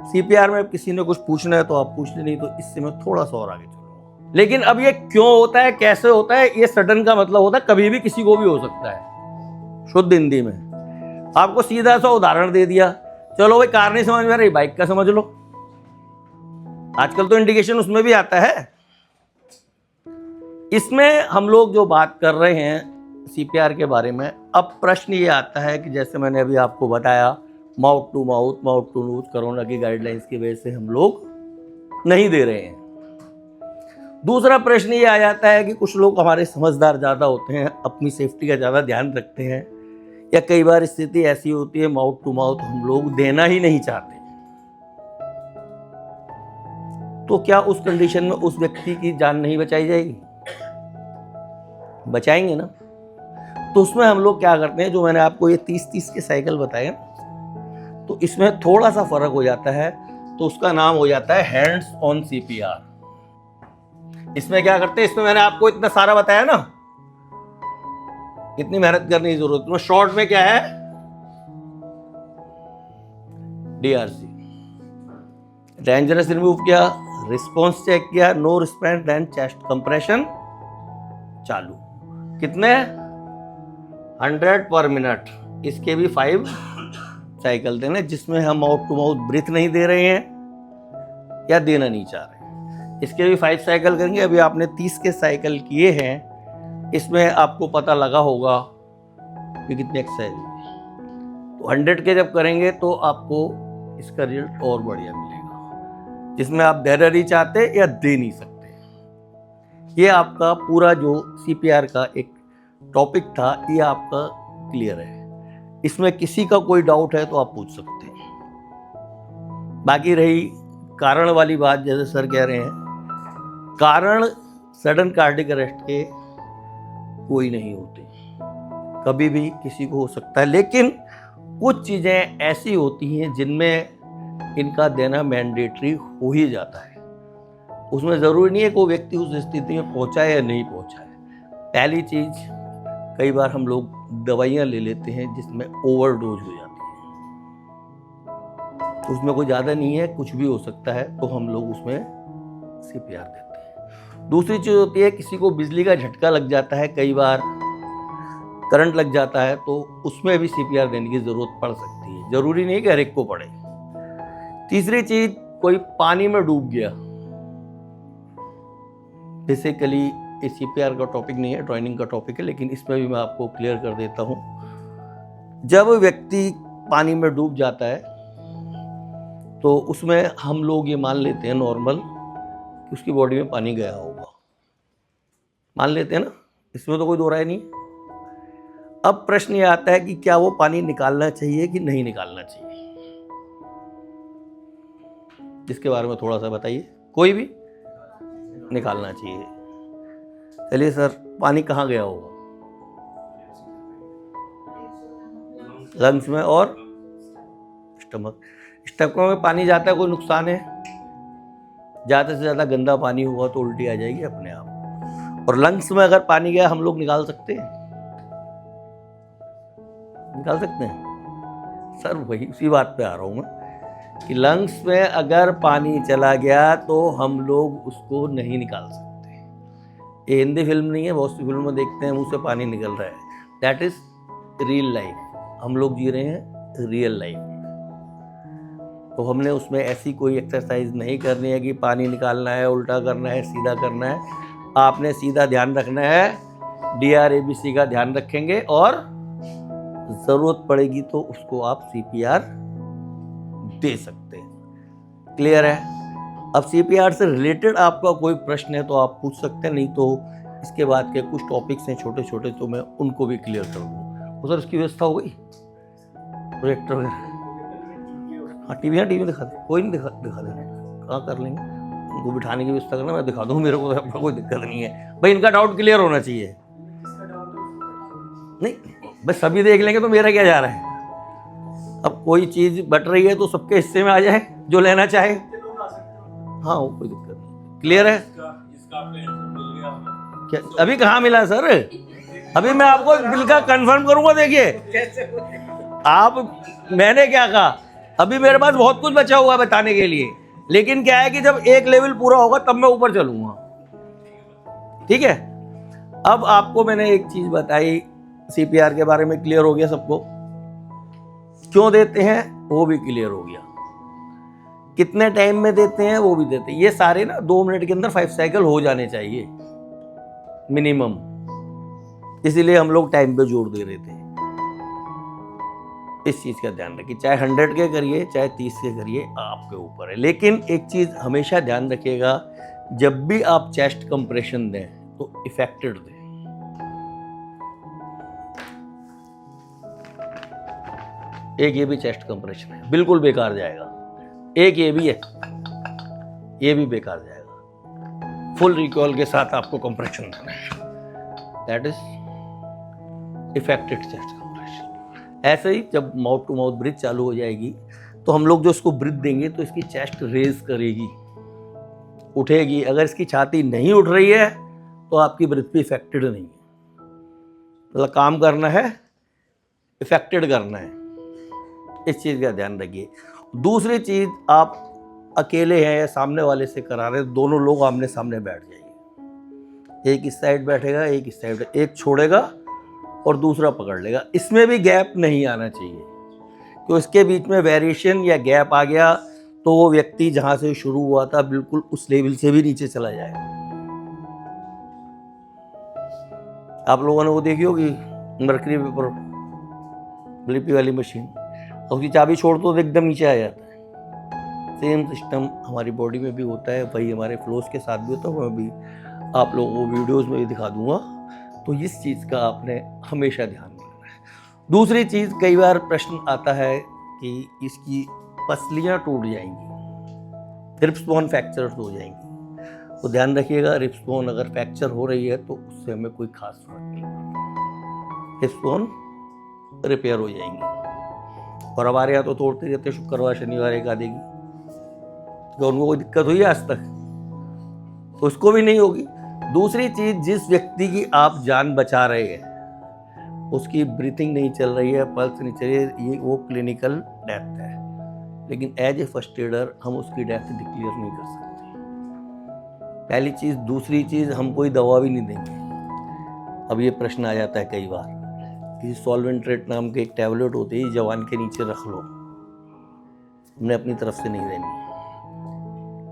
सीपीआर में किसी ने कुछ पूछना है तो आप पूछ ले, नहीं तो इससे मैं थोड़ा सा और आगे चलूंगा। लेकिन अब ये क्यों होता है, कैसे होता है, ये सडन का मतलब होता है कभी भी किसी को भी हो सकता है। शुद्ध हिंदी में आपको सीधा सा उदाहरण दे दिया, चलो भाई कार नहीं समझ में आ रही, बाइक का समझ लो। आजकल तो इंडिकेशन उसमें भी आता है। इसमें हम लोग जो बात कर रहे हैं सीपीआर के बारे में, अब प्रश्न ये आता है कि जैसे मैंने अभी आपको बताया, mouth to mouth, mouth to nose, corona की गाइडलाइंस की वजह से हम लोग नहीं दे रहे हैं। दूसरा प्रश्न ये आ जाता है कि कुछ लोग हमारे समझदार ज़्यादा होते हैं, अपनी सेफ्टी का ज़्यादा ध्यान रखते हैं, या कई बार स्थिति ऐसी होती है माउथ टू माउथ हम लोग देना ही नहीं चाहते। तो क्या उस कंडीशन में उस व्यक्ति की जान नहीं बचाई जाएगी? बचाएंगे ना। तो उसमें हम लोग क्या करते हैं, जो मैंने आपको ये 30-30 के साइकिल बताए, तो इसमें थोड़ा सा फर्क हो जाता है, तो उसका नाम हो जाता है हैंड्स ऑन सीपीआर। इसमें क्या करते हैं, इसमें मैंने आपको इतना सारा बताया ना, इतनी मेहनत करने की जरूरत नहीं। शॉर्ट में क्या है, डीआरसी, डेंजरस रिमूव किया, रिस्पॉन्स चेक किया, no response, then chest compression चालू। कितने? 100 पर मिनट। इसके भी 5 साइकिल देने, जिसमें हम माउथ टू माउथ ब्रीथ नहीं दे रहे हैं या देना नहीं चाह रहे। इसके भी 5 साइकिल करेंगे। अभी आपने 30 के साइकिल किए हैं, इसमें आपको पता लगा होगा कि कितनी एक्सरसाइज हुई। तो 100 के जब करेंगे तो आपको इसका रिजल्ट और बढ़िया मिलेगा, जिसमें आप दे नहीं चाहते या दे नहीं सकते। ये आपका पूरा जो सीपीआर का एक टॉपिक था, ये आपका क्लियर है। इसमें किसी का कोई डाउट है तो आप पूछ सकते हैं। बाकी रही कारण वाली बात, जैसे सर कह रहे हैं, कारण सडन कार्डिक अरेस्ट के कोई नहीं होते, कभी भी किसी को हो सकता है। लेकिन कुछ चीज़ें ऐसी होती हैं जिनमें इनका देना मैंडेटरी हो ही जाता है। उसमें ज़रूरी नहीं है कि वो व्यक्ति उस स्थिति में पहुंचा है या नहीं पहुंचा है। पहली चीज़, कई बार हम लोग दवाइयाँ ले लेते हैं जिसमें ओवरडोज हो जाती है, उसमें कोई ज़्यादा नहीं है, कुछ भी हो सकता है, तो हम लोग उसमें सीपीआर देते हैं। दूसरी चीज़ होती है, किसी को बिजली का झटका लग जाता है, कई बार करंट लग जाता है, तो उसमें भी सीपीआर देने की ज़रूरत पड़ सकती है, ज़रूरी नहीं कि हर एक को पड़े। तीसरी चीज़, कोई पानी में डूब गया। बेसिकली ये सीपीआर का टॉपिक नहीं है, ट्रेनिंग का टॉपिक है, लेकिन इसमें भी मैं आपको क्लियर कर देता हूँ। जब व्यक्ति पानी में डूब जाता है तो उसमें हम लोग ये मान लेते हैं नॉर्मल कि उसकी बॉडी में पानी गया होगा, मान लेते हैं ना, इसमें तो कोई दो राय नहीं। अब प्रश्न ये आता है कि क्या वो पानी निकालना चाहिए कि नहीं निकालना चाहिए, इसके बारे में थोड़ा सा बताइए। कोई भी निकालना चाहिए। चलिए सर, पानी कहाँ गया होगा? लंग्स में और स्टमक। स्टमक में पानी जाता है, कोई नुकसान है? ज़्यादा से ज़्यादा गंदा पानी हुआ तो उल्टी आ जाएगी अपने आप। और लंग्स में अगर पानी गया, हम लोग निकाल सकते हैं? निकाल सकते हैं सर, वही उसी बात पे आ रहा हूँ मैं कि लंग्स में अगर पानी चला गया तो हम लोग उसको नहीं निकाल सकते। ये हिंदी फिल्म नहीं है, बहुत सी फिल्म में देखते हैं मुंह से पानी निकल रहा है। दैट इज रियल लाइफ, हम लोग जी रहे हैं रियल लाइफ। तो हमने उसमें ऐसी कोई एक्सरसाइज नहीं करनी है कि पानी निकालना है, उल्टा करना है, सीधा करना है। आपने सीधा ध्यान रखना है, DRABC का ध्यान रखेंगे और ज़रूरत पड़ेगी तो उसको आप CPR दे सकते हैं। क्लियर है? अब CPR से रिलेटेड आपका कोई प्रश्न है तो आप पूछ सकते हैं, नहीं तो इसके बाद के कुछ टॉपिक्स हैं छोटे छोटे तो मैं उनको भी क्लियर कर दूँ। उधर उसकी व्यवस्था हो गई, प्रोजेक्टर वगैरह? हाँ, टीवी दिखा दे, कोई नहीं दिखा दे, कहाँ कर लेंगे, उनको बिठाने की व्यवस्था करना, मैं दिखा दूँ, मेरे को तो कोई दिक्कत नहीं है भाई। इनका डाउट क्लियर होना चाहिए। नहीं बस सभी देख लेंगे तो मेरा क्या जा रहा है। अब कोई चीज़ बट रही है तो सबके हिस्से में आ जाए जो लेना चाहे। हाँ, वो कोई दिक्कत नहीं। क्लियर है? क्या अभी कहाँ मिला सर? अभी मैं आपको बिल का कंफर्म करूंगा। देखिए आप, मैंने क्या कहा, अभी मेरे पास बहुत कुछ बचा हुआ है बताने के लिए, लेकिन क्या है कि जब एक लेवल पूरा होगा तब मैं ऊपर चलूंगा। ठीक है? अब आपको मैंने एक चीज बताई, CPR के बारे में क्लियर हो गया सबको, क्यों देते हैं वो भी क्लियर हो गया, कितने टाइम में देते हैं वो भी देते हैं। ये सारे ना 2 मिनट के अंदर 5 साइकिल हो जाने चाहिए मिनिमम, इसीलिए हम लोग टाइम पे जोर दे रहे थे। इस चीज का ध्यान रखिए, चाहे 100 के करिए चाहे 30 के करिए, आपके ऊपर है। लेकिन एक चीज हमेशा ध्यान रखिएगा, जब भी आप चेस्ट कंप्रेशन दें तो इफेक्टेड दें। एक ये भी चेस्ट कंप्रेशन है, बिल्कुल बेकार जाएगा। एक ये भी है, ये भी बेकार जाएगा। फुल रिकॉल के साथ आपको कंप्रेशन देना है, that is affected chest compression. ऐसे ही जब माउथ टू माउथ ब्रीथ चालू हो जाएगी तो हम लोग जो इसको ब्रीथ देंगे तो इसकी चेस्ट रेज करेगी, उठेगी। अगर इसकी छाती नहीं उठ रही है तो आपकी ब्रीथ भी इफेक्टेड नहीं है। मतलब काम करना है, इफेक्टेड करना है, इस चीज़ का ध्यान रखिए। दूसरी चीज़, आप अकेले हैं या सामने वाले से करा रहे हैं, दोनों लोग आमने सामने बैठ जाइए। एक इस साइड बैठेगा, एक इस साइड, एक छोड़ेगा और दूसरा पकड़ लेगा। इसमें भी गैप नहीं आना चाहिए, तो इसके बीच में वेरिएशन या गैप आ गया तो वो व्यक्ति जहाँ से शुरू हुआ था बिल्कुल उस लेवल से भी नीचे चला जाएगा। आप लोगों ने वो देखी होगी मर्करी पेपर लिपि वाली मशीन, उसकी चाबी छोड़ दो तो एकदम नीचे आ जाता है। सेम सिस्टम हमारी बॉडी में भी होता है, वही हमारे फ्लोस के साथ भी होता है। मैं भी आप लोगों को वीडियोस में भी दिखा दूंगा। तो इस चीज़ का आपने हमेशा ध्यान रखना है। दूसरी चीज़, कई बार प्रश्न आता है कि इसकी पसलियाँ टूट जाएंगी, रिब्स बोन फ्रैक्चर हो जाएंगी। तो ध्यान रखिएगा, रिब्स बोन अगर फ्रैक्चर हो रही है तो उससे हमें कोई खास फर्क नहीं पड़ता, रिब्स बोन रिपेयर हो जाएंगी। और हमारे यहाँ तो तोड़ते रहते शुक्रवार शनिवार एक आधे की, तो उनको कोई दिक्कत हुई है आज तक? तो उसको भी नहीं होगी। दूसरी चीज, जिस व्यक्ति की आप जान बचा रहे हैं उसकी ब्रीथिंग नहीं चल रही है, पल्स नहीं चल रही है, ये वो क्लिनिकल डेथ है। लेकिन एज ए फर्स्ट एडर हम उसकी डेथ डिक्लेयर नहीं कर सकते, पहली चीज। दूसरी चीज, हम कोई दवा भी नहीं देंगे। अब ये प्रश्न आ जाता है कई बार कि सॉल्वेंट्रेट नाम के एक टैबलेट होती है, जवान के नीचे रख लो, हमने अपनी तरफ से नहीं देनी,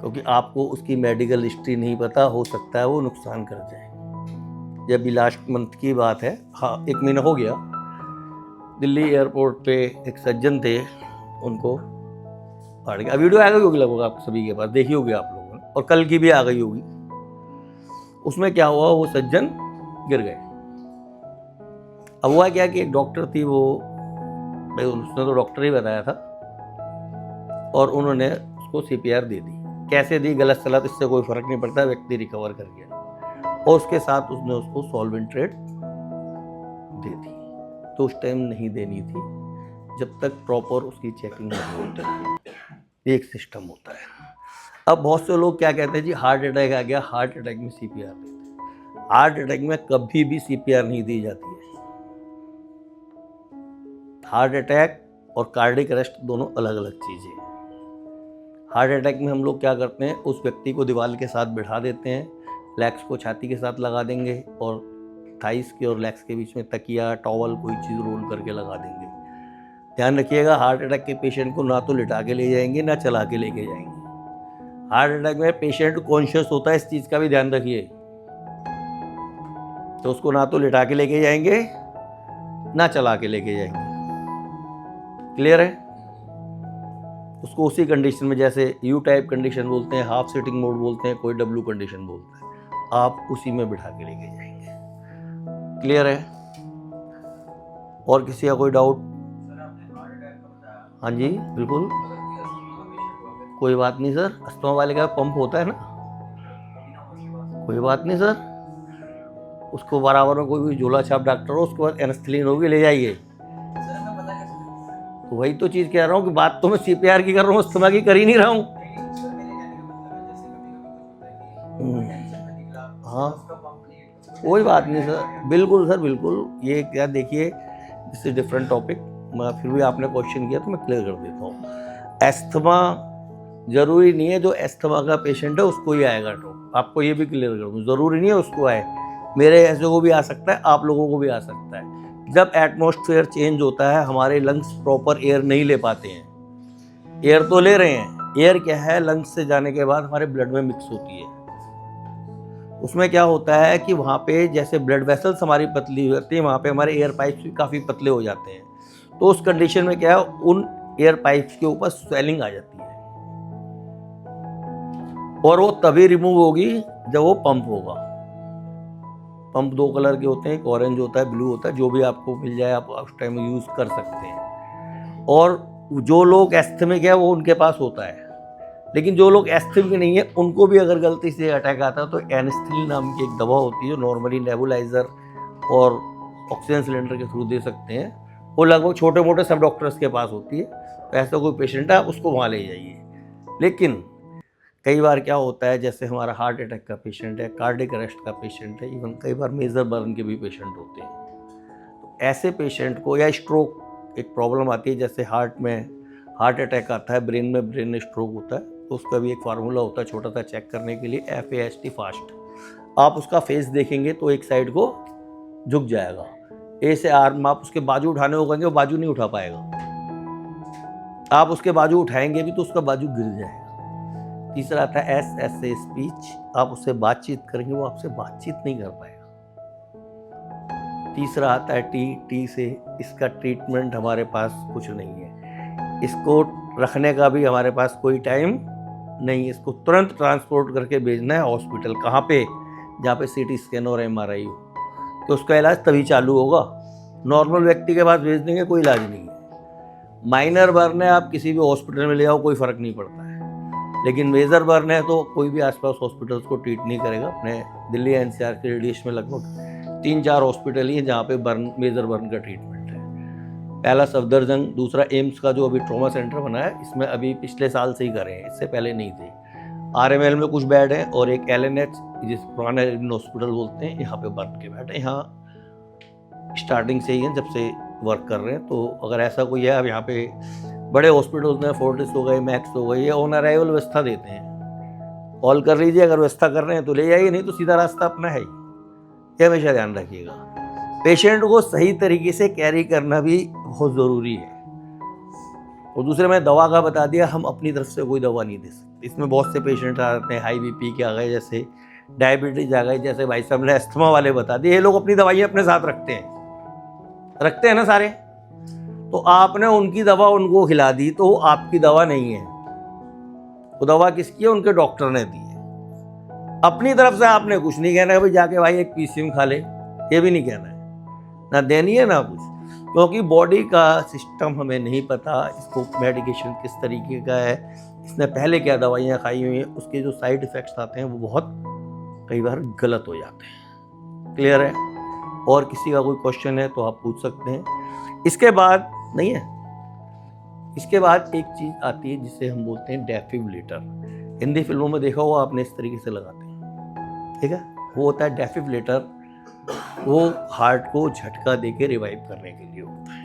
क्योंकि आपको उसकी मेडिकल हिस्ट्री नहीं पता, हो सकता है वो नुकसान कर जाए। जब भी लास्ट मंथ की बात है, हाँ 1 महीना हो गया, दिल्ली एयरपोर्ट पे एक सज्जन थे, उनको फाड़ गया। वीडियो आ गई होगी लगभग आप सभी के पास, देखी होगी आप लोगों ने, और कल की भी आ गई होगी। उसमें क्या हुआ, वो सज्जन गिर गए। अब हुआ क्या कि एक डॉक्टर थी, वो उसने तो डॉक्टर ही बताया था, और उन्होंने उसको CPR दे दी। कैसे दी, गलत सलत, इससे कोई फर्क नहीं पड़ता, व्यक्ति रिकवर कर गया। और उसके साथ उसने उसको सॉल्वेंट्रेट दे दी। तो उस टाइम नहीं देनी थी जब तक प्रॉपर उसकी चेकिंग नहीं होती। एक सिस्टम होता है। अब बहुत से लोग क्या कहते हैं, जी हार्ट अटैक आ गया, हार्ट अटैक में CPR देते हैं। हार्ट अटैक में कभी भी CPR नहीं दी जाती है। हार्ट अटैक और कार्डिक अरेस्ट दोनों अलग अलग चीज़ें हैं। हार्ट अटैक में हम लोग क्या करते हैं, उस व्यक्ति को दीवार के साथ बिठा देते हैं, लेग्स को छाती के साथ लगा देंगे और थाइस के और लेग्स के बीच में तकिया, टॉवल, कोई चीज़ रोल करके लगा देंगे। ध्यान रखिएगा, हार्ट अटैक के पेशेंट को ना तो लिटा के ले जाएंगे ना चला के लेके जाएंगे। हार्ट अटैक में पेशेंट कॉन्शियस होता है, इस चीज़ का भी ध्यान रखिए। तो उसको ना तो लिटा के लेके जाएंगे ना चला के लेके जाएंगे। क्लियर है? उसको उसी कंडीशन में, जैसे यू टाइप कंडीशन बोलते हैं, हाफ सिटिंग मोड बोलते हैं, कोई डब्ल्यू कंडीशन बोलता है, आप उसी में बिठा के लेके जाएंगे। क्लियर है? और किसी का कोई डाउट? हाँ जी बिल्कुल, कोई बात नहीं सर, अस्थमा वाले का पंप होता है ना, कोई बात नहीं सर, उसको बराबर में कोई भी झोला छाप डॉक्टर हो, उसके बाद एनेस्थीलिन होगी, ले जाइए। तो वही तो चीज़ कह रहा हूँ कि बात तो मैं सीपीआर की कर रहा हूँ, अस्थमा की कर ही नहीं रहा हूँ। हाँ कोई बात नहीं सर, बिल्कुल सर बिल्कुल। ये क्या देखिए, दिस इज डिफरेंट टॉपिक, मैं फिर भी आपने क्वेश्चन किया तो मैं क्लियर कर देता हूँ। एस्थमा जरूरी नहीं है जो एस्थमा का पेशेंट है उसको ही आएगा, तो आपको ये भी क्लियर कर दूँ, जरूरी नहीं है उसको आए, मेरे ऐसे को भी आ सकता है, आप लोगों को भी आ सकता है। जब एटमॉस्फेयर चेंज होता है, हमारे लंग्स प्रॉपर एयर नहीं ले पाते हैं। एयर तो ले रहे हैं, एयर क्या है, लंग्स से जाने के बाद हमारे ब्लड में मिक्स होती है। उसमें क्या होता है कि वहाँ पे जैसे ब्लड वेसल्स हमारी पतली होती है, वहाँ पे हमारे एयर पाइप्स भी काफ़ी पतले हो जाते हैं। तो उस कंडीशन में क्या है, उन एयर पाइप्स के ऊपर स्वेलिंग आ जाती है, और वो तभी रिमूव होगी जब वो पंप होगा। पंप 2 कलर के होते हैं, एक ऑरेंज होता है, ब्लू होता है, जो भी आपको मिल जाए आप उस टाइम यूज़ कर सकते हैं। और जो लोग एस्थमिक है वो उनके पास होता है, लेकिन जो लोग एस्थमिक नहीं है उनको भी अगर गलती से अटैक आता है तो एनेस्थीलिन नाम की एक दवा होती है जो नॉर्मली नेबुलाइजर और ऑक्सीजन सिलेंडर के थ्रू दे सकते हैं। वो लगभग छोटे मोटे सब डॉक्टर्स के पास होती है। तो ऐसा कोई पेशेंट है उसको वहाँ ले जाइए। लेकिन कई बार क्या होता है, जैसे हमारा हार्ट अटैक का पेशेंट है, कार्डियक अरेस्ट का पेशेंट है, इवन कई बार मेजर बर्न के भी पेशेंट होते हैं। तो ऐसे पेशेंट को, या स्ट्रोक एक प्रॉब्लम आती है, जैसे हार्ट में हार्ट अटैक आता है, ब्रेन में ब्रेन स्ट्रोक होता है, तो उसका भी एक फार्मूला होता है छोटा सा चेक करने के लिए, FAST फास्ट। आप उसका फेस देखेंगे तो एक साइड को झुक जाएगा, ए से आर्म, आप उसके बाजू उठाने को कहेंगे वो बाजू नहीं उठा पाएगा, आप उसके बाजू उठाएंगे भी तो उसका बाजू गिर जाएगा। तीसरा आता है S से स्पीच, आप उससे बातचीत करेंगे वो आपसे बातचीत नहीं कर पाएगा। तीसरा आता है T से, इसका ट्रीटमेंट हमारे पास कुछ नहीं है, इसको रखने का भी हमारे पास कोई टाइम नहीं, इसको तुरंत ट्रांसपोर्ट करके भेजना है हॉस्पिटल। कहाँ पे? जहाँ पे CT स्कैन और MRI हो, तो उसका इलाज तभी चालू होगा। नॉर्मल व्यक्ति के पास भेज देंगे कोई इलाज नहीं है। माइनर बर्न है, आप किसी भी हॉस्पिटल में ले जाओ कोई फ़र्क नहीं पड़ता है, लेकिन मेजर बर्न है तो कोई भी आसपास हॉस्पिटल को ट्रीट नहीं करेगा। अपने दिल्ली NCR के रेडियस में लगभग 3-4 हॉस्पिटल ही हैं जहाँ पे मेजर बर्न का ट्रीटमेंट है। पहला सफदरजंग, दूसरा एम्स का जो अभी ट्रॉमा सेंटर बना है, इसमें अभी पिछले साल से ही करे हैं, इससे पहले नहीं थे। RML में कुछ बेड हैं, और एक LNH जिस पुराना हॉस्पिटल बोलते हैं, यहाँ पे बर्न के बेड है। यहाँ स्टार्टिंग से ही हैं, जब से वर्क कर रहे हैं। तो अगर ऐसा कोई है, अब यहाँ पे बड़े हॉस्पिटल्स में फोर्टिस हो गए, मैक्स हो गए, ये ऑन अराइवल व्यवस्था देते हैं। कॉल कर लीजिए, अगर व्यवस्था कर रहे हैं तो ले जाइए, नहीं तो सीधा रास्ता अपना है ही। ये हमेशा ध्यान रखिएगा। पेशेंट को सही तरीके से कैरी करना भी बहुत ज़रूरी है। और दूसरे, मैं दवा का बता दिया, हम अपनी तरफ से कोई दवा नहीं दे सकते। इसमें बहुत से पेशेंट आ जाते हैं, हाई BP के आ गए, जैसे डायबिटीज आ गई, जैसे भाई साहब ने अस्थमा वाले बता दिए। ये लोग अपनी दवाइयाँ अपने साथ रखते हैं ना सारे, तो आपने उनकी दवा उनको खिला दी तो आपकी दवा नहीं है, वो दवा किसकी है? उनके डॉक्टर ने दी है। अपनी तरफ से आपने कुछ नहीं कहना है भाई जाके भाई एक PCM खा ले, ये भी नहीं कहना है, ना देनी है ना कुछ, क्योंकि बॉडी का सिस्टम हमें नहीं पता, इसको मेडिकेशन किस तरीके का है, इसने पहले क्या दवाइयाँ खाई हुई हैं, उसके जो साइड इफ़ेक्ट्स आते हैं वो बहुत कई बार गलत हो जाते हैं। क्लियर है? और किसी का कोई क्वेश्चन है तो आप पूछ सकते हैं। इसके बाद नहीं है, इसके बाद एक चीज़ आती है जिसे हम बोलते हैं डेफिब्रिलेटर। हिंदी फिल्मों में देखा होगा आपने, इस तरीके से लगाते हैं, ठीक है? वो होता है डेफिब्रिलेटर, वो हार्ट को झटका देके रिवाइव करने के लिए होता है।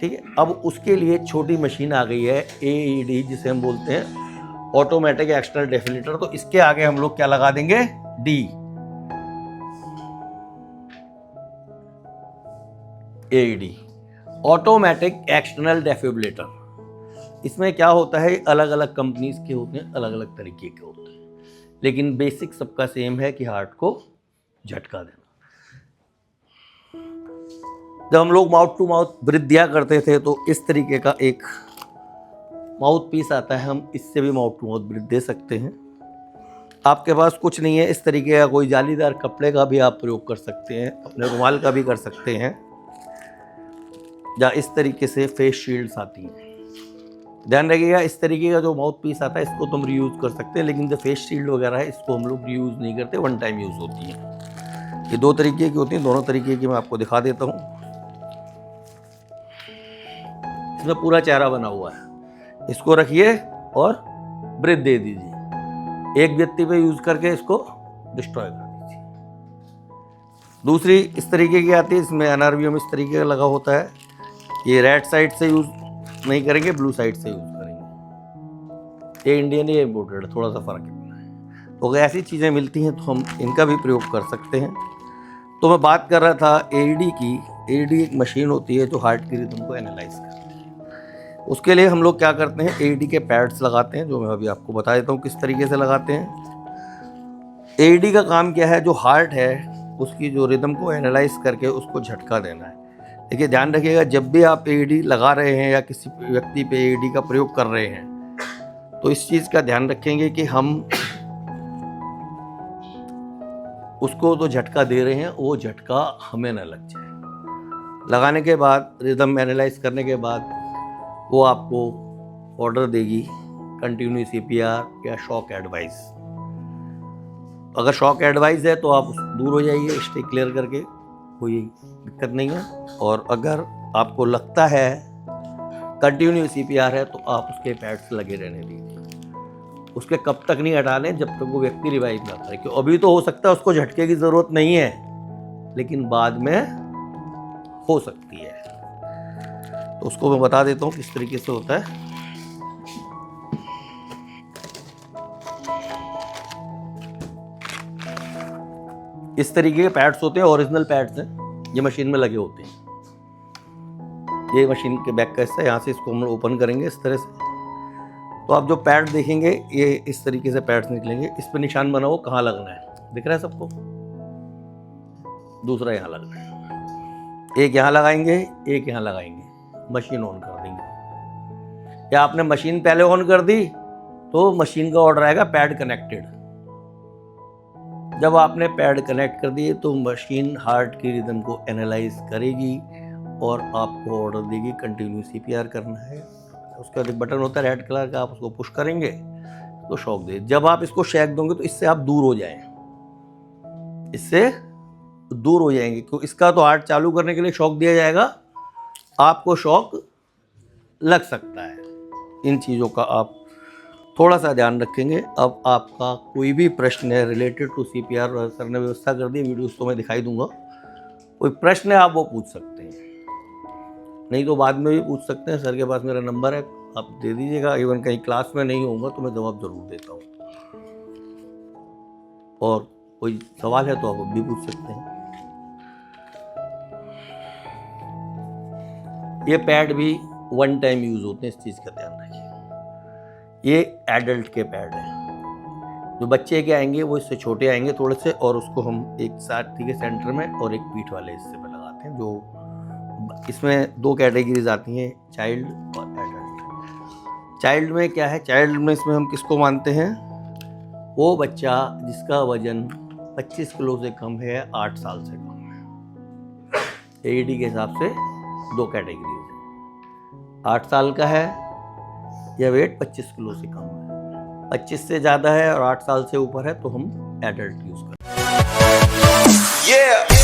ठीक है। अब उसके लिए छोटी मशीन आ गई है AED, जिसे हम बोलते हैं ऑटोमेटिक एक्सटर्नल डेफिलेटर। तो इसके आगे हम लोग क्या लगा देंगे, D, AED, ऑटोमेटिक एक्सटर्नल डेफिब्रिलेटर। इसमें क्या होता है, अलग अलग कंपनीज के होते हैं, अलग अलग तरीके के होते हैं, लेकिन बेसिक सबका सेम है कि हार्ट को झटका देना। जब हम लोग माउथ टू माउथ ब्रीथ दिया करते थे तो इस तरीके का एक माउथ पीस आता है, हम इससे भी माउथ टू माउथ ब्रीथ दे सकते हैं। आपके पास कुछ नहीं है इस तरीके का कोई जालीदार कपड़े का भी आप प्रयोग कर सकते हैं, अपने रुमाल का भी कर सकते हैं, या इस तरीके से फेस शील्ड्स आती हैं। ध्यान रखिएगा, इस तरीके का जो माउथ पीस आता है इसको तुम रीयूज़ कर सकते हैं, लेकिन जो फेस शील्ड वगैरह है इसको हम लोग रीयूज़ नहीं करते, वन टाइम यूज़ होती है। ये दो तरीके की होती हैं, दोनों तरीके की मैं आपको दिखा देता हूँ। इसमें पूरा चेहरा बना हुआ है, इसको रखिए और ब्रेथ दे दीजिए, एक व्यक्ति पे यूज़ करके इसको डिस्ट्रॉय कर दीजिए। दूसरी इस तरीके की आती है, इसमें NRVM इस तरीके का लगा होता है, ये राइट साइड से यूज़ नहीं करेंगे, ब्लू साइड से यूज़ करेंगे। ये इंडियन, ये इम्पोर्टेड, थोड़ा सा फ़र्क है। तो अगर ऐसी चीज़ें मिलती हैं तो हम इनका भी प्रयोग कर सकते हैं। तो मैं बात कर रहा था AED की। AED एक मशीन होती है जो हार्ट की रिदम को एनालाइज करती है। उसके लिए हम लोग क्या करते हैं, AED के पैड्स लगाते हैं, जो मैं अभी आपको बता देता हूँ किस तरीके से लगाते हैं। AED का काम क्या है, जो हार्ट है उसकी जो रिदम को एनालाइज करके उसको झटका देना है। देखिए ध्यान रखिएगा, जब भी आप AED लगा रहे हैं या किसी व्यक्ति पे AED का प्रयोग कर रहे हैं तो इस चीज़ का ध्यान रखेंगे कि हम उसको तो झटका दे रहे हैं, वो झटका हमें ना लग जाए। लगाने के बाद, रिदम एनालाइज करने के बाद वो आपको ऑर्डर देगी कंटिन्यू CPR या शॉक एडवाइस। अगर शॉक एडवाइस है तो आप दूर हो जाइए, स्टे क्लियर करके, कोई दिक्कत नहीं है। और अगर आपको लगता है कंटिन्यू CPR है तो आप उसके पैड्स लगे रहने दीजिए। उसके कब तक नहीं हटा लें, जब तक वो व्यक्ति रिवाइव ना करे, क्योंकि अभी तो हो सकता है उसको झटके की ज़रूरत नहीं है, लेकिन बाद में हो सकती है। तो उसको मैं बता देता हूँ किस तरीके से होता है। इस तरीके के पैड्स होते हैं, ओरिजिनल पैड्स हैं, ये मशीन में लगे होते हैं। ये मशीन के बैक का हिस्सा, यहाँ से इसको हम ओपन करेंगे इस तरह से, तो आप जो पैड देखेंगे ये इस तरीके से पैड्स निकलेंगे। इस पर निशान बना हो कहाँ लगना है, दिख रहा है सबको। दूसरा यहाँ लगना है, एक यहाँ लगाएंगे, एक यहाँ लगाएंगे, मशीन ऑन कर देंगे। या आपने मशीन पहले ऑन कर दी तो मशीन का ऑर्डर आएगा पैड कनेक्टेड। जब आपने पैड कनेक्ट कर दिए तो मशीन हार्ट की रिदम को एनालाइज करेगी और आपको ऑर्डर देगी कंटिन्यू CPR करना है। उसके बाद एक बटन होता है रेड कलर का, आप उसको पुश करेंगे तो शॉक दे। जब आप इसको शेक दोगे तो इससे आप दूर हो जाएं, इससे दूर हो जाएंगे, क्योंकि इसका तो हार्ट चालू करने के लिए शॉक दिया जाएगा, आपको शॉक लग सकता है। इन चीज़ों का आप थोड़ा सा ध्यान रखेंगे। अब आपका कोई भी प्रश्न है रिलेटेड टू CPR, सर ने व्यवस्था कर दी, वीडियोस तो मैं दिखाई दूंगा, कोई प्रश्न है आप वो पूछ सकते हैं, नहीं तो बाद में भी पूछ सकते हैं। सर के पास मेरा नंबर है, आप दे दीजिएगा। इवन कहीं क्लास में नहीं होऊंगा तो मैं जवाब ज़रूर देता हूँ, और कोई सवाल है तो आप भी पूछ सकते हैं। ये पैड भी वन टाइम यूज़ होते हैं, इस चीज़ का ध्यान रखिए। ये एडल्ट के पैड हैं, जो बच्चे के आएंगे वो इससे छोटे आएंगे थोड़े से, और उसको हम एक साथी के सेंटर में और एक पीठ वाले हिस्से में लगाते हैं। जो इसमें दो कैटेगरीज आती हैं, चाइल्ड और एडल्ट। चाइल्ड में क्या है, चाइल्ड में इसमें हम किसको मानते हैं, वो बच्चा जिसका वजन 25 किलो से कम है, 8 साल से कम है। AED के हिसाब से दो कैटेगरीज हैं, 8 साल का है या वेट 25 किलो से कम है। 25 से ज़्यादा है और 8 साल से ऊपर है तो हम एडल्ट यूज़ करते हैं।